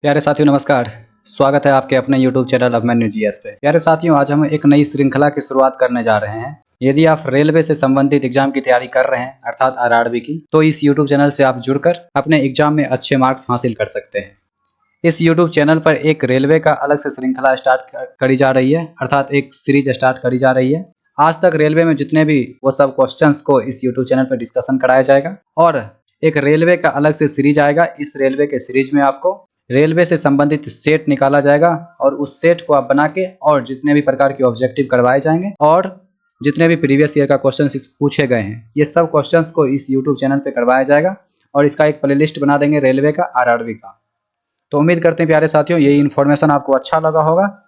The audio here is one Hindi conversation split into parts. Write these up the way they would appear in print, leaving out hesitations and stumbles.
प्यारे साथियों नमस्कार। स्वागत है आपके अपने YouTube चैनल अभिमन्यु जीएस पे। प्यारे साथियों आज हम एक नई श्रृंखला की शुरुआत करने जा रहे हैं। यदि आप रेलवे से संबंधित एग्जाम की तैयारी कर रहे हैं अर्थात आरआरबी की, तो इस YouTube चैनल से आप जुड़कर अपने एग्जाम में अच्छे मार्क्स हासिल कर सकते हैं। इस YouTube चैनल पर एक रेलवे का अलग से श्रृंखला स्टार्ट करी जा रही है, अर्थात एक सीरीज स्टार्ट करी जा रही है। आज तक रेलवे में जितने भी वो सब क्वेश्चंस को इस YouTube चैनल पर डिस्कशन कराया जाएगा और एक रेलवे का अलग से सीरीज आएगा। इस रेलवे के सीरीज में आपको रेलवे से संबंधित सेट निकाला जाएगा और उस सेट को आप बना के और जितने भी प्रकार के ऑब्जेक्टिव करवाए जाएंगे और जितने भी प्रीवियस ईयर का क्वेश्चंस पूछे गए हैं ये सब क्वेश्चंस को इस यूट्यूब चैनल पे करवाया जाएगा और इसका एक प्लेलिस्ट बना देंगे रेलवे का आरआरबी का। तो उम्मीद करते हैं प्यारे साथियों ये इन्फॉर्मेशन आपको अच्छा लगा होगा।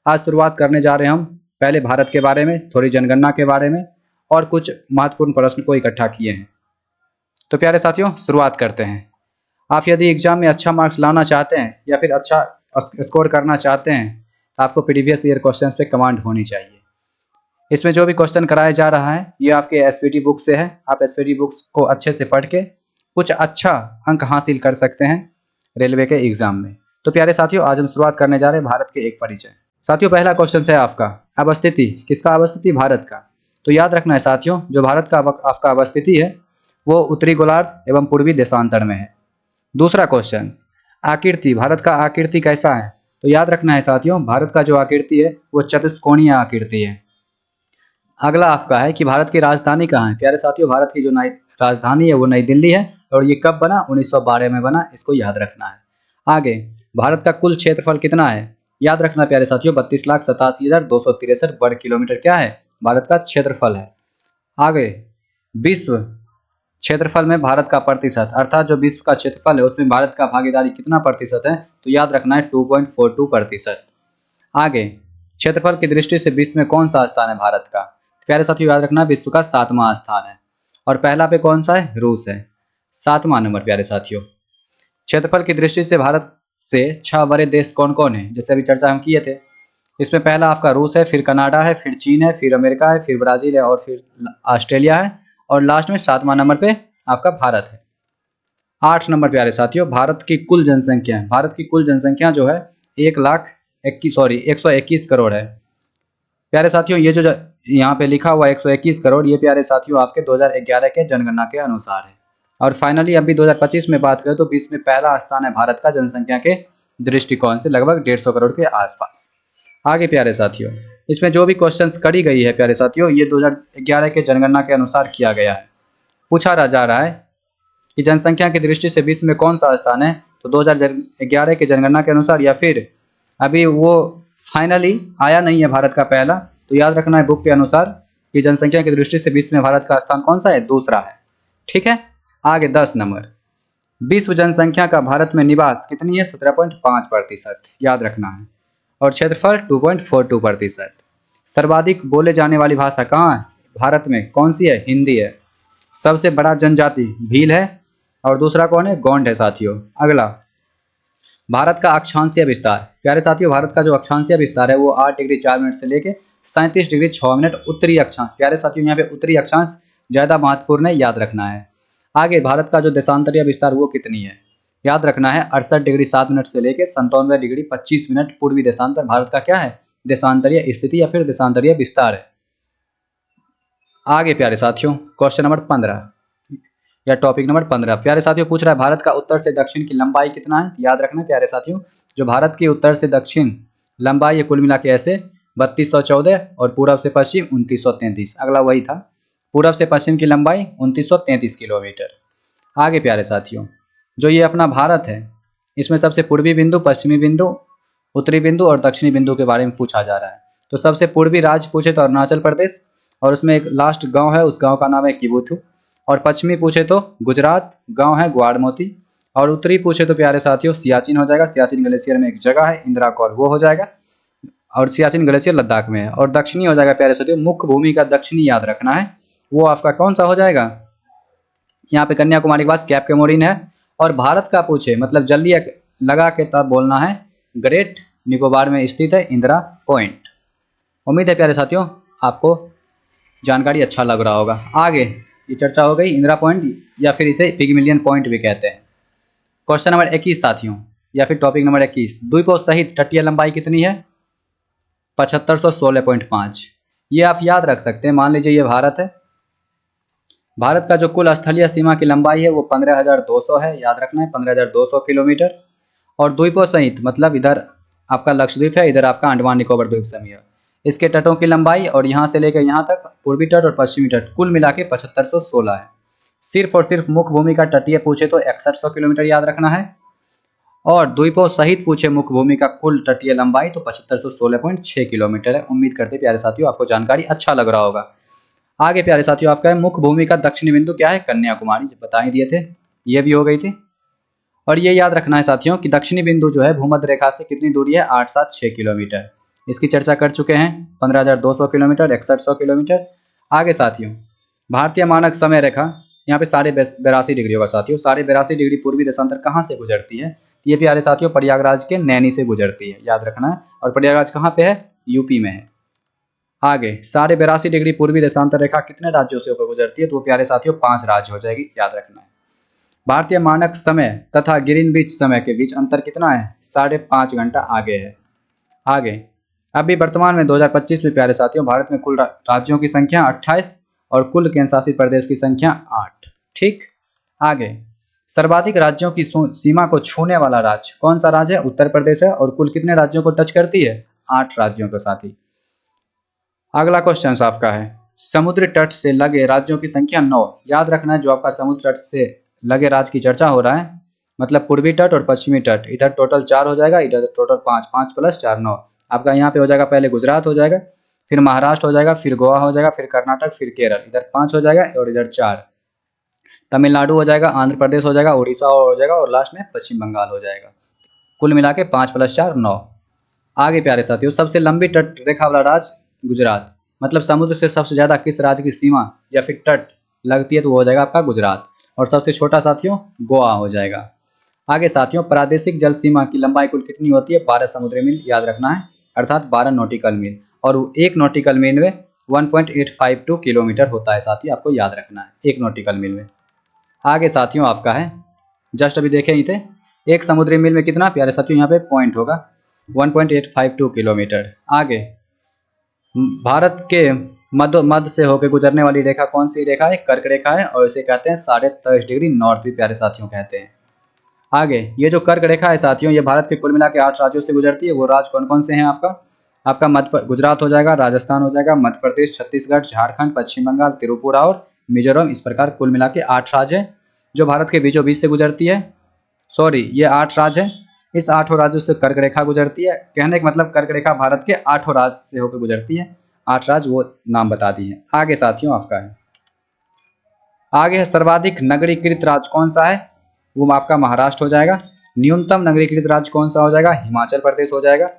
आज शुरुआत करने जा रहे हैं हम पहले भारत के बारे में, थोड़ी जनगणना के बारे में और कुछ महत्वपूर्ण प्रश्न को इकट्ठा किए हैं। तो प्यारे साथियों शुरुआत करते हैं। आप यदि एग्जाम में अच्छा मार्क्स लाना चाहते हैं या फिर अच्छा स्कोर करना चाहते हैं तो आपको प्रीवियस ईयर क्वेश्चंस पे कमांड होनी चाहिए। इसमें जो भी क्वेश्चन कराया जा रहा है ये आपके एसपीटी बुक से है। आप एसपीटी बुक्स को अच्छे से पढ़ के कुछ अच्छा अंक हासिल कर सकते हैं रेलवे के एग्जाम में। तो प्यारे साथियों आज हम शुरुआत करने जा रहे हैं भारत के एक परिचय। साथियों पहला क्वेश्चन है आपका अवस्थिति। किसका अवस्थिति? भारत का। तो याद रखना है साथियों जो भारत का आपका अवस्थिति है वो उत्तरी गोलार्ध एवं पूर्वी देशांतर में है। दूसरा क्वेश्चन आकृति। भारत का आकृति कैसा है? तो याद रखना है साथियों भारत का जो आकृति है वो चतुष्कोणीय आकृति है। अगला आपका है कि भारत की राजधानी कहाँ है? प्यारे साथियों भारत की जो राजधानी है वो नई दिल्ली है और ये कब बना? 1912 में बना। इसको याद रखना है। आगे भारत का कुल क्षेत्रफल कितना है? याद रखना प्यारे साथियों 32,87,263 वर्ग किलोमीटर क्या है? भारत का क्षेत्रफल है। आगे विश्व क्षेत्रफल में भारत का प्रतिशत अर्थात जो विश्व का क्षेत्रफल है उसमें भारत का भागीदारी कितना प्रतिशत है? तो याद रखना है 2.42%। आगे क्षेत्रफल की दृष्टि से विश्व में कौन सा स्थान है भारत का? प्यारे साथियों याद रखना विश्व का 7वां स्थान है और पहला पे कौन सा है? रूस है, 7वां नंबर। प्यारे साथियों क्षेत्रफल की दृष्टि से भारत से 6 बड़े देश कौन कौन है जैसे अभी चर्चा हम किए थे। इसमें पहला आपका रूस है, फिर कनाडा है, फिर चीन है, फिर अमेरिका है, फिर ब्राजील है और फिर ऑस्ट्रेलिया है और लास्ट में 7वां नंबर पे आपका भारत है। 8 नंबर प्यारे साथियों भारत की कुल जनसंख्या है। भारत की कुल जनसंख्या जो है 121 करोड़ है। प्यारे साथियों ये जो यहाँ पे लिखा हुआ 121 करोड़ ये प्यारे साथियों आपके 2011 के जनगणना के अनुसार है। और फाइनली अभी 2025 में बात करें तो विश्व में पहला स्थान है भारत का जनसंख्या के दृष्टिकोण से लगभग 150 करोड़ के आसपास। आगे प्यारे साथियों इसमें जो भी क्वेश्चंस करी गई है प्यारे साथियों ये 2011 के जनगणना के अनुसार किया गया है। पूछा जा रहा है कि जनसंख्या की दृष्टि से विश्व में कौन सा स्थान है? तो 2011 के जनगणना के अनुसार या फिर अभी वो फाइनली आया नहीं है भारत का पहला। तो याद रखना है बुक के अनुसार कि जनसंख्या की दृष्टि से विश्व में भारत का स्थान कौन सा है? दूसरा है। ठीक है। आगे 10 नंबर विश्व जनसंख्या का भारत में निवास कितनी है? 17.5%। याद रखना है। और क्षेत्रफल 2.42%। सर्वाधिक बोले जाने वाली भाषा कहाँ है? भारत में कौन सी है? हिंदी है। सबसे बड़ा जनजाति भील है और दूसरा कौन है? गोंड है साथियों। अगला भारत का अक्षांशीय विस्तार। प्यारे साथियों भारत का जो अक्षांशीय विस्तार है वो 8 डिग्री 4 मिनट से लेके 37 डिग्री 6 मिनट उत्तरी अक्षांश। प्यारे साथियों यहाँ पे उत्तरी अक्षांश ज्यादा महत्वपूर्ण है, याद रखना है। आगे भारत का जो देशांतरीय विस्तार वो कितनी है? याद रखना है 68 डिग्री 7 मिनट से लेके 97 डिग्री 25 मिनट पूर्वी देशांतर भारत का क्या है? देशांतरीय स्थिति या फिर देशांतरीय विस्तार है। आगे प्यारे साथियों क्वेश्चन नंबर 15 या टॉपिक नंबर 15 प्यारे साथियों पूछ रहा है भारत का उत्तर से दक्षिण की लंबाई कितना है? याद रखना प्यारे साथियों जो भारत की उत्तर से दक्षिण लंबाई है कुल मिला के ऐसे 3214 और पूर्व से पश्चिम 2933। अगला वही था, पूर्व से पश्चिम की लंबाई 2933 किलोमीटर। आगे प्यारे साथियों जो ये अपना भारत है इसमें सबसे पूर्वी बिंदु, पश्चिमी बिंदु, उत्तरी बिंदु और दक्षिणी बिंदु के बारे में पूछा जा रहा है। तो सबसे पूर्वी राज्य पूछे तो अरुणाचल प्रदेश और उसमें एक लास्ट गांव है, उस गांव का नाम है किबुथु। और पश्चिमी पूछे तो गुजरात, गांव है ग्वाड़मोती। और उत्तरी पूछे तो प्यारे साथियों सियाचिन हो जाएगा। सियाचिन ग्लेशियर में एक जगह है इंदिरा कौर, वो हो जाएगा। और सियाचिन ग्लेशियर लद्दाख में है। और दक्षिणी हो जाएगा प्यारे साथियों मुख्य भूमि का दक्षिणी, याद रखना है वो आपका कौन सा हो जाएगा? यहाँ पे कन्याकुमारी के पास कैप कैमोरिन है। और भारत का पूछे मतलब जल्दी लगा के तब बोलना है ग्रेट निकोबार में स्थित है इंदिरा पॉइंट। उम्मीद है प्यारे साथियों आपको जानकारी अच्छा लग रहा होगा। आगे ये चर्चा हो गई इंदिरा पॉइंट या फिर इसे पिगमिलियन पॉइंट भी कहते हैं। क्वेश्चन नंबर 21 साथियों या फिर टॉपिक नंबर 21, द्वीपों सहित तटीय लंबाई कितनी है? 7516.5। ये आप याद रख सकते हैं। मान लीजिए ये भारत है, भारत का जो कुल स्थलीय सीमा की लंबाई है वो 15,200 है, याद रखना है 15,200 किलोमीटर। और द्वीपों सहित मतलब इधर आपका लक्षद्वीप है, इधर आपका अंडमान निकोबार द्वीप समूह है, इसके तटों की लंबाई और यहाँ से लेकर यहाँ तक पूर्वी तट और पश्चिमी तट कुल मिला के 7516 है। सिर्फ और सिर्फ मुख्य भूमि का तटीय पूछे तो 6100 किलोमीटर याद रखना है, और द्वीपों सहित पूछे मुख्य भूमि का कुल तटीय लंबाई तो 7516.6 किलोमीटर है। उम्मीद करते प्यारे साथियों आपको जानकारी अच्छा लग रहा होगा। आगे प्यारे साथियों आपका है मुख्य भूमि का दक्षिणी बिंदु क्या है? कन्याकुमारी, बता ही दिए थे, ये भी हो गई थी। और ये याद रखना है साथियों कि दक्षिणी बिंदु जो है भूमध्य रेखा से कितनी दूरी है? 876 किलोमीटर। इसकी चर्चा कर चुके हैं। 15,200 किलोमीटर, 6100 किलोमीटर। आगे साथियों भारतीय मानक समय रेखा, यहाँ पे 82.5 डिग्री होगा साथियों। 82.5 डिग्री पूर्वी देशांतर कहाँ से गुजरती है? ये प्यारे साथियों प्रयागराज के नैनी से गुजरती है, याद रखना है। और प्रयागराज कहाँ पे है? यूपी में है। आगे 82.5 डिग्री पूर्वी देशांतर रेखा कितने राज्यों से होकर गुजरती है? तो वो प्यारे साथियों 5 राज्य हो जाएगी, याद रखना है। भारतीय मानक समय तथा ग्रीनविच समय के बीच अंतर कितना है? 5.5 घंटा आगे है। आगे अभी वर्तमान में 2025 में प्यारे साथियों भारत में कुल राज्यों की संख्या 28 और कुल केंद्र शासित प्रदेश की संख्या 8। ठीक। आगे सर्वाधिक राज्यों की सीमा को छूने वाला राज्य कौन सा राज्य है? उत्तर प्रदेश है, और कुल कितने राज्यों को टच करती है? 8 राज्यों के साथ ही। अगला क्वेश्चन आपका है समुद्र तट से लगे राज्यों की संख्या 9। याद रखना है जो आपका समुद्र तट से लगे राज्य की चर्चा हो रहा है, मतलब पूर्वी तट और पश्चिमी तट, इधर टोटल 4 हो जाएगा, इधर टोटल 5, 5 + 4 9। आपका यहाँ पे हो जाएगा, पहले गुजरात हो जाएगा, फिर महाराष्ट्र हो जाएगा, फिर गोवा हो जाएगा, फिर कर्नाटक, फिर केरल, इधर 5 हो जाएगा और इधर 4। तमिलनाडु हो जाएगा, आंध्र प्रदेश हो जाएगा, उड़ीसा हो जाएगा और लास्ट में पश्चिम बंगाल हो जाएगा। कुल मिला के 5 + 4 9। आगे प्यारे साथियों सबसे लंबी तट रेखा वाला राज्य गुजरात, मतलब समुद्र से सबसे ज्यादा किस राज्य की सीमा या फिर तट लगती है तो वो हो जाएगा आपका गुजरात। और सबसे छोटा साथियों गोवा हो जाएगा। आगे साथियों प्रादेशिक जल सीमा की लंबाई कुल कितनी होती है? 12 समुद्री मील, याद रखना है, अर्थात 12 नॉटिकल मील, और 1 नॉटिकल मील में 1.852 किलोमीटर होता है साथियों, आपको याद रखना है 1 नॉटिकल मील में। आगे साथियों आपका है जस्ट अभी देखे ही थे, 1 समुद्री मील में कितना प्यारे साथियों यहाँ पे पॉइंट होगा 1.852 किलोमीटर। आगे भारत के मध्य से होकर गुजरने वाली रेखा कौन सी रेखा है? कर्क रेखा है, और इसे कहते हैं 23.5 डिग्री नॉर्थ भी प्यारे साथियों कहते हैं। आगे ये जो कर्क रेखा है साथियों ये भारत के कुल मिला के 8 राज्यों से गुजरती है। वो राज्य कौन कौन से हैं? आपका गुजरात हो जाएगा, राजस्थान हो जाएगा, मध्य प्रदेश, छत्तीसगढ़, झारखंड, पश्चिम बंगाल, त्रिपुरा और मिजोरम। इस प्रकार कुल मिला के 8 राज्य हैं जो भारत के बीचों बीच से गुजरती है। सॉरी, ये 8 राज्य हैं, इस 8 राज्यों से कर्क रेखा गुजरती है। कहने का मतलब कर्क रेखा भारत के 8 राज्य से होकर गुजरती है। 8 राज्य वो नाम बता दिए हैं। आगे साथियों आपका है आगे है सर्वाधिक नगरीकृत राज्य कौन सा है? वो आपका महाराष्ट्र हो जाएगा। न्यूनतम नगरीकृत राज्य कौन सा हो जाएगा? हिमाचल प्रदेश हो जाएगा।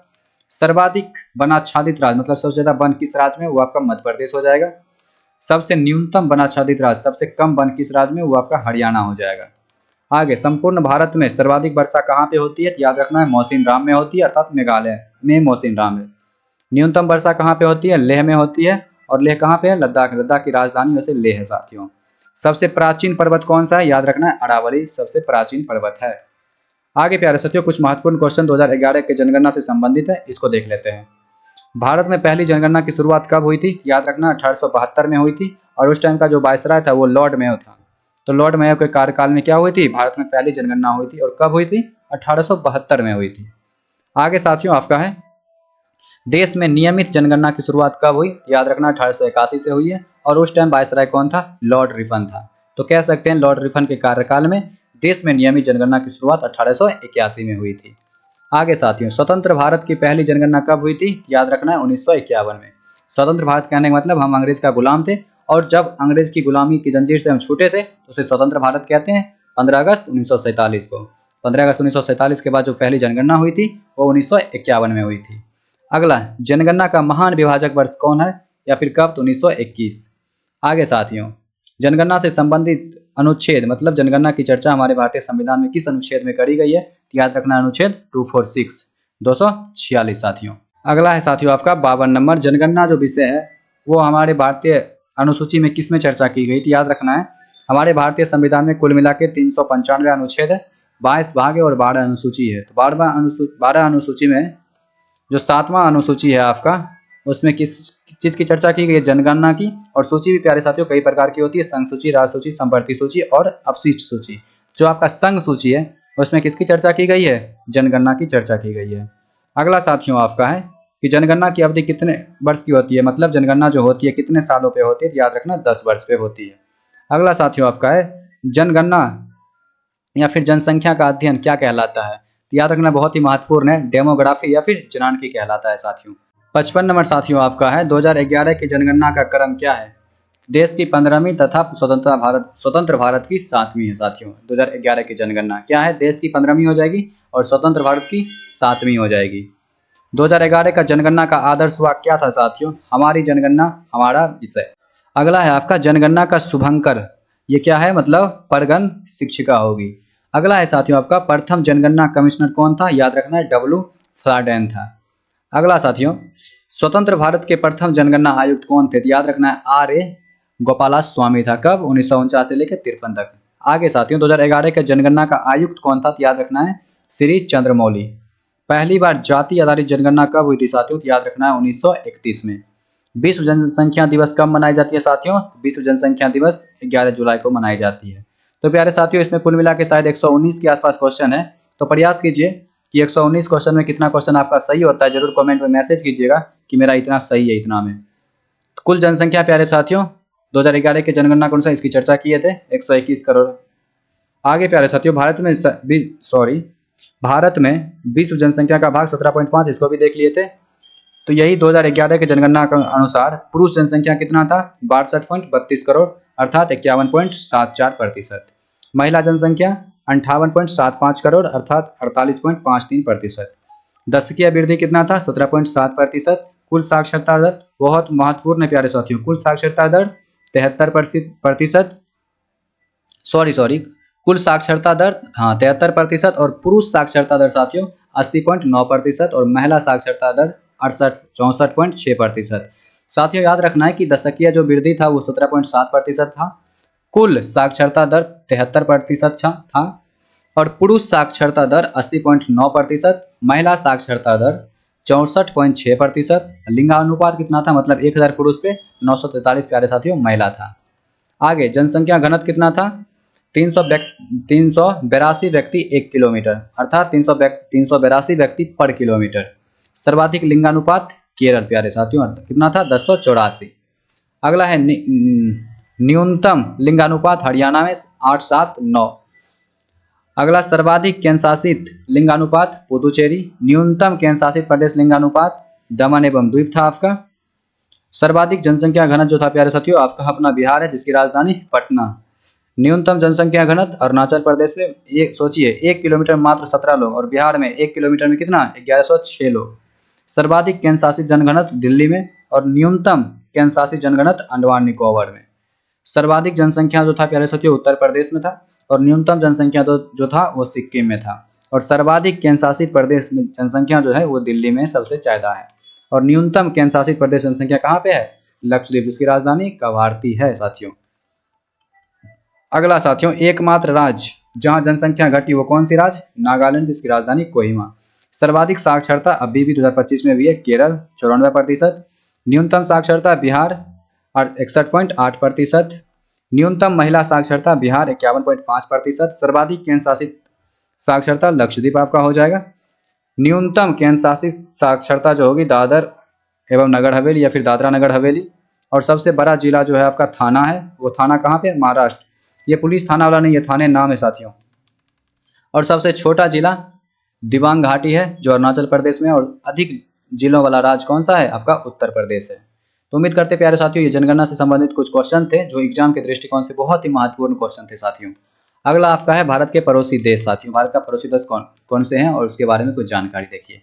सर्वाधिक वनाच्छादित राज्य मतलब सबसे ज्यादा वन किस राज्य में? वो आपका मध्य प्रदेश हो जाएगा। सबसे न्यूनतम वनाच्छादित राज्य, सबसे कम वन किस राज्य में? वो आपका हरियाणा हो जाएगा। आगे संपूर्ण भारत में सर्वाधिक वर्षा कहाँ पे होती है? याद रखना है मौसिन राम में होती है, अर्थात मेघालय में मौसिन राम है। न्यूनतम वर्षा कहाँ पे होती है? लेह में होती है। और लेह कहाँ पे है? लद्दाख। लद्दाख की राजधानी वैसे लेह है साथियों। सबसे प्राचीन पर्वत कौन सा है? याद रखना है अरावली सबसे प्राचीन पर्वत है। आगे प्यारे साथियों कुछ महत्वपूर्ण क्वेश्चन 2011 के जनगणना से संबंधित है, इसको देख लेते हैं। भारत में पहली जनगणना की शुरुआत कब हुई थी? याद रखना 1872 में हुई थी, और उस टाइम का जो वायसराय था वो लॉर्ड मेयो था। तो लॉर्ड मेयो के कार्यकाल में क्या हुई थी? भारत में पहली जनगणना हुई थी, और कब हुई थी? 1872 में हुई थी। आगे साथियों आपका है देश में नियमित जनगणना की शुरुआत कब हुई? याद रखना 1881 से हुई है, और उस टाइम वायसराय कौन था? लॉर्ड रिफन था। तो कह सकते हैं लॉर्ड रिफन के कार्यकाल में देश में नियमित जनगणना की शुरुआत 1881 में हुई थी। आगे साथियों स्वतंत्र भारत की पहली जनगणना कब हुई थी? याद रखना है 1951 में। स्वतंत्र भारत कहने का मतलब हम अंग्रेज का गुलाम थे, और जब अंग्रेज की गुलामी की जंजीर से हम छूटे थे तो उसे स्वतंत्र भारत कहते हैं। 15 अगस्त 1947 को, 15 अगस्त 1947 के बाद जो पहली जनगणना हुई थी वो 1951 में हुई थी। अगला जनगणना का महान विभाजक वर्ष कौन है या फिर कब? तो 1921। आगे साथियों जनगणना से संबंधित अनुच्छेद मतलब जनगणना की चर्चा हमारे भारतीय संविधान में किस अनुच्छेद में करी गई है? याद रखना अनुच्छेद 246 246 साथियों। अगला है साथियों आपका 52 नंबर। जनगणना जो विषय है वो हमारे भारतीय अनुसूची में किस में चर्चा की गई थी? याद रखना है हमारे भारतीय संविधान में कुल मिला के 395 अनुच्छेद है, 22 भाग है और 12 अनुसूची है। तो 12 अनुसूची में जो 7वां अनुसूची है आपका, उसमें किस चीज़ की चर्चा की गई है? जनगणना की। और सूची भी प्यारे साथियों कई प्रकार की होती है, संघ सूची, राज्य सूची, संवर्ती सूची और अपशिष्ट सूची। जो आपका संघ सूची है उसमें किसकी चर्चा की गई है? जनगणना की चर्चा की गई है। अगला साथियों आपका है कि जनगणना की अवधि कितने वर्ष की होती है, मतलब जनगणना जो होती है कितने सालों पे होती है? तो याद रखना 10 वर्ष पे होती है। अगला साथियों आपका है जनगणना या फिर जनसंख्या का अध्ययन क्या कहलाता है? तो याद रखना बहुत ही महत्वपूर्ण है, डेमोग्राफी या फिर जनानकी कहलाता है साथियों। 55 नंबर साथियों आपका है 2011 की जनगणना का क्रम क्या है? देश की 15वीं तथा स्वतंत्र भारत की 7वीं है साथियों। 2011 की जनगणना क्या है? देश की 15वीं हो जाएगी और स्वतंत्र भारत की 7वीं हो जाएगी। 2011 का जनगणना का आदर्श वाक्य क्या था साथियों? हमारी जनगणना हमारा विषय। अगला है आपका जनगणना का शुभंकर, ये क्या है? मतलब परगण शिक्षिका होगी। अगला है साथियों आपका प्रथम जनगणना कमिश्नर कौन था? याद रखना है डब्ल्यू फ्लाडेन था। अगला साथियों स्वतंत्र भारत के प्रथम जनगणना आयुक्त कौन थे? तो याद रखना है R.A. गोपालास्वामी था। कब? 1949 से लेकर 53 तक। आगे साथियों 2011 के जनगणना का आयुक्त कौन था? तो याद रखना है श्री चंद्रमौली। पहली बार जाति आधारित जनगणना कब हुई थी साथियों? तो याद रखना है 1931 में। विश्व जनसंख्या दिवस कब मनाई जाती है साथियों? विश्व जनसंख्या दिवस 11 जुलाई को मनाई जाती है। तो प्यारे साथियों इसमें कुल मिला के शायद 119 के आसपास क्वेश्चन है। तो प्रयास कीजिए कि 119 क्वेश्चन में कितना क्वेश्चन आपका सही होता है, जरूर कमेंट में मैसेज कीजिएगा कि मेरा इतना सही है, इतना में। तो कुल जनसंख्या प्यारे साथियों 2011 के जनगणना के अनुसार इसकी चर्चा किए थे 121 करोड़। आगे प्यारे साथियों भारत में विश्व जनसंख्या का भाग 17.5, इसको भी देख लिए थे। तो यही 2011 के जनगणना के अनुसार पुरुष जनसंख्या कितना था? 62.32 करोड़ अर्थात 51.74%। महिला जनसंख्या 58.75 करोड़ अर्थात 48.53%। दशकीय वृद्धि कितना था? 17.7%। कुल साक्षरता दर बहुत महत्वपूर्ण है प्यारे साथियों, कुल साक्षरता दर 73%। कुल साक्षरता दर 73% और पुरुष साक्षरता दर साथियों 80.9% और महिला साक्षरता दर 64.6%। साथियों याद रखना है कि दशकीय जो वृद्धि था वो 17.7% था, कुल साक्षरता दर 73% था और पुरुष साक्षरता दर 80.9%, महिला साक्षरता दर 64.6%। लिंगानुपात कितना था? मतलब 1000 पुरुष पे 943 प्यारे साथियों महिला था। आगे जनसंख्या घनत्व कितना था? 382 व्यक्ति 1 किलोमीटर अर्थात 382 व्यक्ति पर किलोमीटर। सर्वाधिक लिंगानुपात केरल प्यारे साथियों कितना था? 1084। अगला है न्यूनतम लिंगानुपात हरियाणा में 879। अगला सर्वाधिक केंद्रशासित लिंगानुपात पुदुचेरी। न्यूनतम केंद्रशासित प्रदेश लिंगानुपात दमन एवं द्वीप था आपका। सर्वाधिक जनसंख्या घनत्व जो था प्यारे साथियों आपका अपना बिहार है, जिसकी राजधानी पटना। न्यूनतम जनसंख्या घनत्व अरुणाचल प्रदेश में सोचिए 1 किलोमीटर में मात्र 17 लोग और बिहार में 1 किलोमीटर में कितना? 1106 लोग। सर्वाधिक केंद्रशासित जनघनत्व दिल्ली में और न्यूनतम केंद्रशासित जनघनत्व अंडमान निकोबार में। सर्वाधिक जनसंख्या जो था प्यारे साथियों उत्तर प्रदेश में था और न्यूनतम जनसंख्या जो था वो सिक्किम में था। और सर्वाधिक केंद्रशासित प्रदेश में जनसंख्या जो है वो दिल्ली में सबसे ज्यादा है और न्यूनतम केंद्रशासित प्रदेश जनसंख्या कहाँ पे है? लक्षद्वीप, इसकी राजधानी कवारती है साथियों। अगला साथियों एकमात्र राज्य जहां जनसंख्या घटी वो कौन सी राज्य? नागालैंड, जिसकी राजधानी कोहिमा। सर्वाधिक साक्षरता अभी भी 2025 में भी है केरल 94%। न्यूनतम साक्षरता बिहार 61.8%। न्यूनतम महिला साक्षरता बिहार 51.5%। सर्वाधिक केंद्र शासित साक्षरता लक्षद्वीप आपका हो जाएगा। न्यूनतम केंद्र शासित साक्षरता जो होगी दादर एवं नगर हवेली या फिर दादरा नगर हवेली। और सबसे बड़ा जिला जो है आपका थाना है, वो थाना कहाँ पे? महाराष्ट्र। ये पुलिस थाना वाला नहीं है, थाने नाम है साथियों। और सबसे छोटा जिला दिबांग घाटी है जो अरुणाचल प्रदेश में। और अधिक जिलों वाला राज्य कौन सा है? आपका उत्तर प्रदेश है। तो उम्मीद करते प्यारे साथियों ये जनगणना से संबंधित कुछ क्वेश्चन थे जो एग्जाम के दृष्टिकोण से बहुत ही महत्वपूर्ण क्वेश्चन थे साथियों। अगला आपका है भारत के पड़ोसी देश साथियों। भारत का पड़ोसी देश कौन कौन से हैं और उसके बारे में कुछ जानकारी देखिए।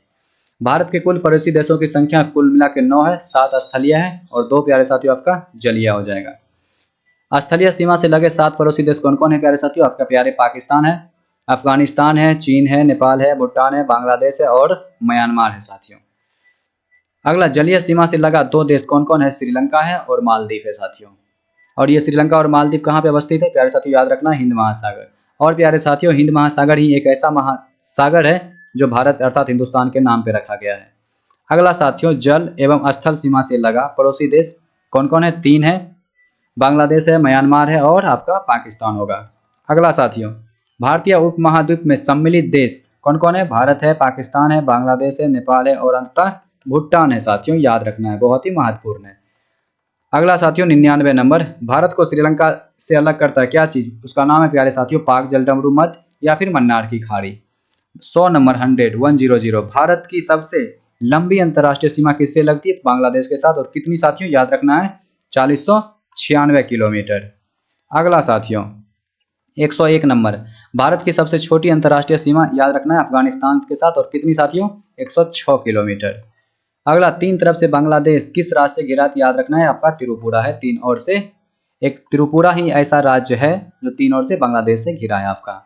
भारत के कुल पड़ोसी देशों की संख्या कुल मिला के 9 है, 7 स्थलीय है और 2 प्यारे साथियों आपका जलीय हो जाएगा। स्थलीय सीमा से लगे 7 पड़ोसी देश कौन कौन है प्यारे साथियों? आपका प्यारे पाकिस्तान है, अफगानिस्तान है, चीन है, नेपाल है, भूटान है, बांग्लादेश है और म्यांमार है साथियों। अगला जलीय सीमा से लगा 2 देश कौन कौन है? श्रीलंका है और मालदीव है साथियों। और ये श्रीलंका और मालदीव कहाँ पे अवस्थित है प्यारे साथियों? याद रखना हिंद महासागर। और प्यारे साथियों, हिंद महासागर ही एक ऐसा महासागर है जो भारत अर्थात हिंदुस्तान के नाम पे रखा गया है। अगला साथियों, जल एवं स्थल सीमा से लगा पड़ोसी देश कौन कौन है? 3 है, बांग्लादेश है, म्यांमार है और आपका पाकिस्तान होगा। अगला साथियों, भारतीय उपमहाद्वीप में सम्मिलित देश कौन कौन है? भारत है, पाकिस्तान है, बांग्लादेश है, नेपाल है और अंततः भूटान है। साथियों याद रखना है, बहुत ही महत्वपूर्ण है। अगला साथियों 99 नंबर, भारत को श्रीलंका से अलग करता है क्या चीज? उसका नाम है प्यारे साथियों पाक जलडमरू मध्य या फिर मन्नार की खाड़ी। 100 नंबर 100 भारत की सबसे लंबी अंतर्राष्ट्रीय सीमा किससे लगती है? बांग्लादेश के साथ। और कितनी साथियों? याद रखना है 4096 किलोमीटर। अगला साथियों 101 नंबर, भारत की सबसे छोटी अंतर्राष्ट्रीय सीमा याद रखना है अफगानिस्तान के साथ। और कितनी साथियों? 106 किलोमीटर। अगला, 3 तरफ से बांग्लादेश किस राज्य से घिरा? याद रखना है आपका त्रिपुरा है, 3 ओर से। एक त्रिपुरा ही ऐसा राज्य है जो 3 ओर से बांग्लादेश से घिरा है आपका।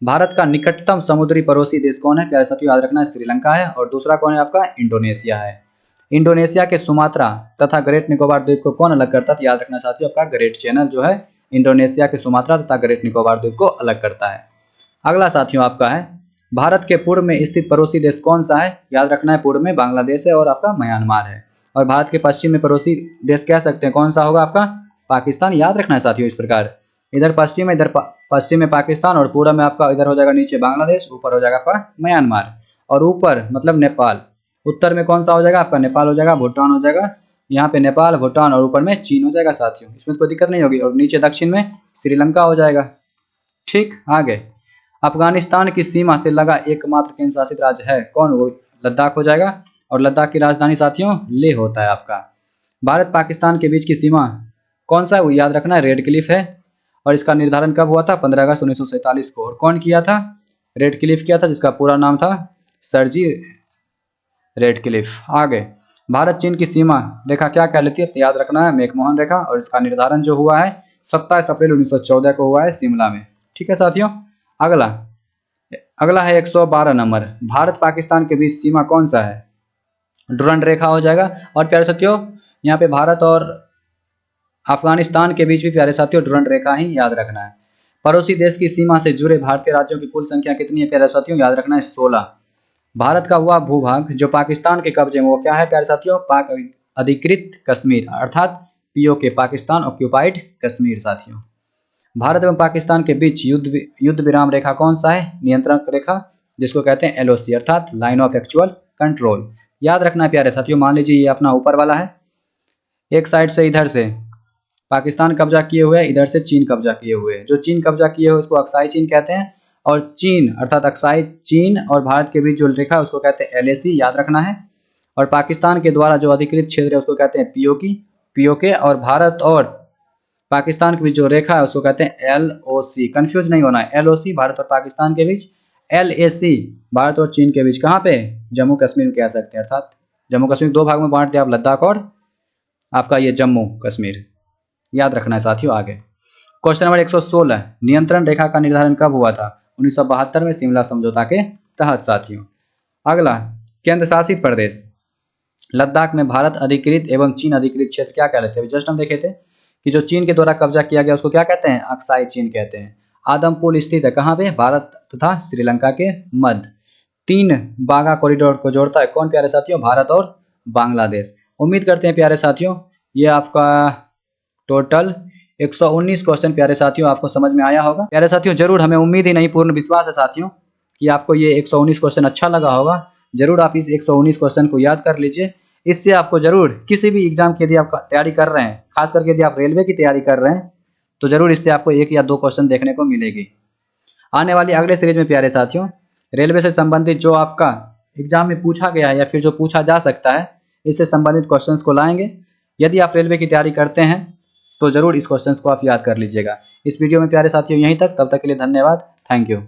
भारत का निकटतम समुद्री पड़ोसी देश कौन है? प्यारे साथियों याद रखना है श्रीलंका है। और दूसरा कौन है आपका? इंडोनेशिया है। इंडोनेशिया के सुमात्रा तथा ग्रेट निकोबार द्वीप को कौन अलग करता है? याद रखना साथियों आपका ग्रेट चैनल जो है इंडोनेशिया के सुमात्रा तथा ग्रेट निकोबार द्वीप को अलग करता है। अगला साथियों आपका है, भारत के पूर्व में स्थित पड़ोसी देश कौन सा है? याद रखना है पूर्व में बांग्लादेश है और आपका म्यांमार है। और भारत के पश्चिम में पड़ोसी देश कह सकते हैं कौन सा होगा? आपका पाकिस्तान। याद रखना है साथियों इस प्रकार, इधर पश्चिम में, इधर पश्चिम में पाकिस्तान और पूर्व में आपका इधर हो जाएगा नीचे बांग्लादेश, ऊपर हो जाएगा आपका म्यांमार और ऊपर मतलब नेपाल। उत्तर में कौन सा हो जाएगा? आपका नेपाल हो जाएगा, भूटान हो जाएगा, यहाँ पे नेपाल, भूटान और ऊपर में चीन हो जाएगा साथियों। इसमें कोई दिक्कत नहीं होगी। और नीचे दक्षिण में श्रीलंका हो जाएगा। ठीक, आगे, अफगानिस्तान की सीमा से लगा एकमात्र केंद्र शासित राज्य है कौन? वो लद्दाख हो जाएगा। और लद्दाख की राजधानी साथियों लेह होता है आपका। भारत पाकिस्तान के बीच की सीमा कौन सा है? वो याद रखना है रेड क्लिफ है। और इसका निर्धारण कब हुआ था? 15 अगस्त 1947 को। और कौन किया था? रेड क्लिफ किया था, जिसका पूरा नाम था सर जी रेड क्लिफ। आगे, भारत चीन की सीमा रेखा क्या कहलाती है? याद रखना है मैकमोहन रेखा। और इसका निर्धारण जो हुआ है 27 अप्रैल 1914 को हुआ है शिमला में। ठीक है साथियों। अगला है 112 नंबर, भारत पाकिस्तान के बीच सीमा कौन सा है? डुरंड रेखा हो जाएगा। और प्यारे साथियों यहाँ पे भारत और अफगानिस्तान के बीच भी प्यारे साथियों डुरंड रेखा ही याद रखना है। पड़ोसी देश की सीमा से जुड़े भारतीय राज्यों की कुल संख्या कितनी है? प्यारे साथियों याद रखना है 16। भारत का वह भूभाग जो पाकिस्तान के कब्जे में वो क्या है प्यारे साथियों? पाक अधिकृत कश्मीर अर्थात POK, पाकिस्तान ऑक्यूपाइड कश्मीर साथियों। भारत एवं पाकिस्तान के बीच युद्ध विराम रेखा कौन सा है? नियंत्रण रेखा, जिसको कहते हैं LOC अर्थात लाइन ऑफ एक्चुअल कंट्रोल। याद रखना है प्यारे साथियों, मान लीजिए ये अपना ऊपर वाला है, एक साइड से इधर से पाकिस्तान कब्जा किए हुए है, इधर से चीन कब्जा किए हुए है। जो चीन कब्जा किए हुए उसको अक्साई चीन कहते हैं। और चीन अर्थात अक्साई चीन और भारत के बीच जो रेखा है उसको कहते हैं LAC, याद रखना है। और पाकिस्तान के द्वारा जो अधिकृत क्षेत्र है उसको कहते हैं POK। और भारत और पाकिस्तान के बीच जो रेखा है उसको कहते हैं LOC। कंफ्यूज नहीं होना है, LOC भारत और पाकिस्तान के बीच, LAC भारत और चीन के बीच। कहाँ पे? जम्मू कश्मीर कह सकते हैं। अर्थात जम्मू कश्मीर 2 भाग में बांट दिया आप, लद्दाख और आपका ये जम्मू कश्मीर। याद रखना है साथियों। आगे क्वेश्चन नंबर 116, नियंत्रण रेखा का निर्धारण कब हुआ था? 1972 में शिमला समझौता के तहत साथियों। अगला, केंद्र शासित प्रदेश लद्दाख में भारत अधिकृत एवं चीन अधिकृत क्षेत्र क्या कहलाते हैं? जस्ट हम देखे थे कि जो चीन के द्वारा कब्जा किया गया उसको क्या कहते हैं? अक्साई चीन कहते हैं। आदमपुर स्थित है कहाँ पे? भारत तथा श्रीलंका के मध्य। 3 बाघा कॉरिडोर को जोड़ता है कौन प्यारे साथियों? भारत और बांग्लादेश। उम्मीद करते हैं प्यारे साथियों ये आपका टोटल 119 क्वेश्चन प्यारे साथियों आपको समझ में आया होगा। प्यारे साथियों जरूर, हमें उम्मीद ही नहीं पूर्ण विश्वास है साथियों कि आपको ये 119 क्वेश्चन अच्छा लगा होगा। जरूर आप इस 119 क्वेश्चन को याद कर लीजिए। इससे आपको जरूर किसी भी एग्जाम की यदि आप तैयारी कर रहे हैं, खास करके यदि आप रेलवे की तैयारी कर रहे हैं, तो जरूर इससे आपको 1 या 2 क्वेश्चन देखने को मिलेगी। आने वाली अगले सीरीज में प्यारे साथियों रेलवे से संबंधित जो आपका एग्जाम में पूछा गया है या फिर जो पूछा जा सकता है, इससे संबंधित क्वेश्चंस को लाएंगे। यदि आप रेलवे की तैयारी करते हैं तो जरूर इस क्वेश्चंस को आप याद कर लीजिएगा। इस वीडियो में प्यारे साथियों यहीं तक, तब तक के लिए धन्यवाद। Thank you.